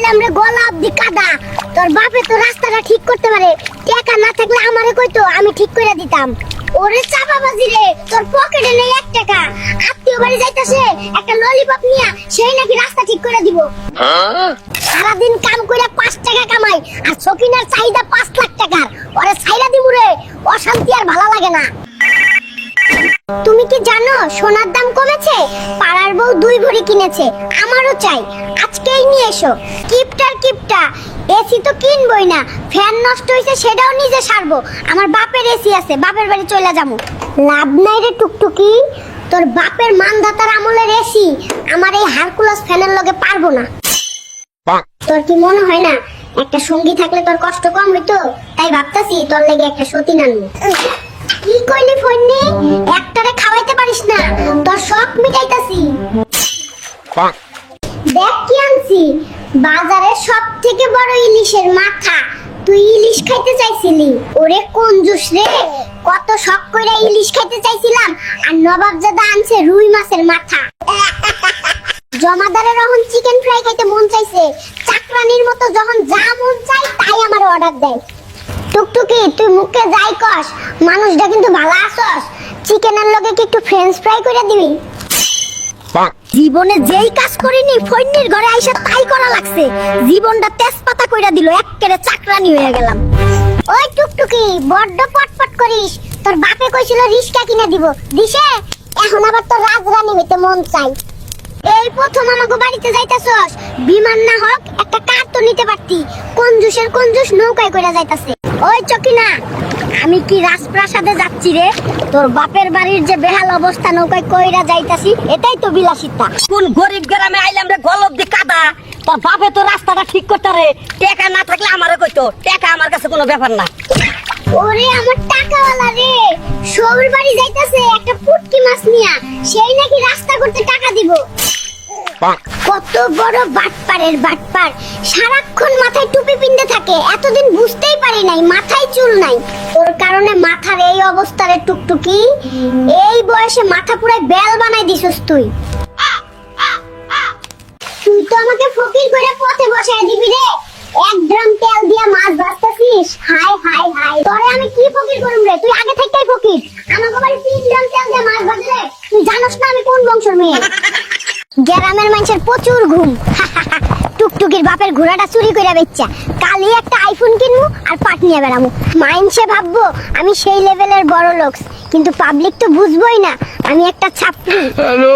আইলাম রে গলা অব্দি কাদা। তোর বাপে তো রাস্তাটা ঠিক করতে পারে, টাকা না থাকলে আমারে কইতো, আমি ঠিক করে দিতাম। ওরে চাপাবাজি রে, তোর পকেটে নেই 1 টাকা, আত্মীয় বাড়ি যাইতাছে একটা ললিপপ নিয়া সেই নাকি রাস্তা ঠিক করে দিব। সারাদিন কাম কইরা 5 টাকা কামাই, আর সকিনার চাহিদা 5 লাখ টাকার। ওরে ছাইরা দিমু রে, অশান্তি আর ভালো লাগে না। তুমি কি জানো সোনার দাম কমেছে? পাড়ার বউ 2 ভরি কিনেছে, আমারও চাই, আজকেই নিয়ে এসো। কিপটা এসি তো কিনবই না, ফ্যান নষ্ট হইছে সেটাও নিজে সারবো। আমার বাপের এসি আছে, বাপের বাড়ি চলে যাবো। লাভ নাই রে টুকটুকি, তোর বাপের মানদাতার আমলের এসি আমার এই হারকুলাস ফ্যানের লগে পারবো না। তোর কি মনে হয় না একটা সঙ্গী থাকলে তোর কষ্ট কম হইতো? তাই ভাবতাছি তোর লেগে একটা সতীন আনবো। কি কইলি ফন্নি? একটারে খাওয়াইতে পারিস না, তোর শখ মিটাইতাছি। দেখ কি আনছি, বাজারে সবথেকে বড় ইলিশের মাথা। তুই ইলিশ খাইতে চাইছিলি, ওরে কঞ্জুস রে, কত শখ কইরা ইলিশ খাইতে চাইছিলাম, আর নবাবজাদা আনছে রুই মাছের মাথা। জমাদারের যখন চিকেন ফ্রাই খাইতে মন চাইছে, চাকরানির মতো যখন যা মন চাই তাই আমার অর্ডার দেয়। টুকটুকি তুই মুখে যাই কস, মানুষটা কিন্তু ভালো আছস। চিকেনের লগে কি একটু ফ্রেঞ্চ ফ্রাই করে দিবি? জীবনে যেই কাজ করিনি ফইন্নির ঘরে আইসা তাই করা লাগছে, জীবনটা তেজপাতা কইরা দিল, এক্কেরে চাকরানি হয়ে গেলাম। ওই টুকটুকি বড্ড পটপট করিস, তোর বাপে কইছিল রিস্কা কিনে দিব, দিছে? এখন আবার তোর রাজরানী হইতে মন চাই। এই প্রথম আমাকে বাড়িতে যাইতাছস, বিমান না হোক একটা কার তো নিতে পারতি। কঞ্জুসের কঞ্জুস নৌকায় কইরা যাইতাছে। ওই চকিনা, আমি কি রাজপ্রাসাদে যাচ্ছি রে? তোর বাপের বাড়ির যে বেহাল অবস্থা, নৌকায় কইরা যাইতাছি, এটাই তো বিলাসিতা। কোন গরিব গ্রামে আইলাম রে গলব দি কাদা, তোর বাপে তো রাস্তাটা ঠিক করতে রে, টাকা না থাকলে আমারে কইতো, টাকা আমার কাছে কোনো ব্যাপার না। ওরে আমার টাকাওয়ালা রে, সবুর বাড়ি যাইতাছে একটা পুটকি মাছ নিয়া, সেই নাকি রাস্তা করতে টাকা দিব। কত বড় বাটপারের বাটপার, সারাক্ষণ মাথায় টুপি পিনতে থাকে, এতদিন বুঝতেই পারি নাই মাথায় চুল নাই। ওর কারণে মাথার এই অবস্থা রে টুকটুকি, এই বয়সে মাথা পুরাই বেল বানাই দিছস তুই। তুই তো আমাকে ফকির করে পথে বসায় দিবি রে, 1 ড্রাম তেল দিয়া মাছ ভাজতাছিস। হাই হাই হাই, তোরে আমি কি ফকির করুম রে? তুই আগে থেকেই ফকির, আমাকে বাড়ি 3 ড্রাম তেল দিয়া মাছ ভাজলে। তুই জানোস না আমি কোন বংশের মেয়ে? গ্রামের মানুষের প্রচুর ঘুম। টুকটুকির বাপের ঘোড়াটা চুরি কইরা বেচ্চা, কালই একটা আইফোন কিনবো আর পাট নিয়ে বেড়াবো। মাইন্ডসে ভাববো আমি সেই লেভেলের বড় লোক, কিন্তু পাবলিক তো বুঝবোই না আমি একটা ছাপড়ি। হ্যালো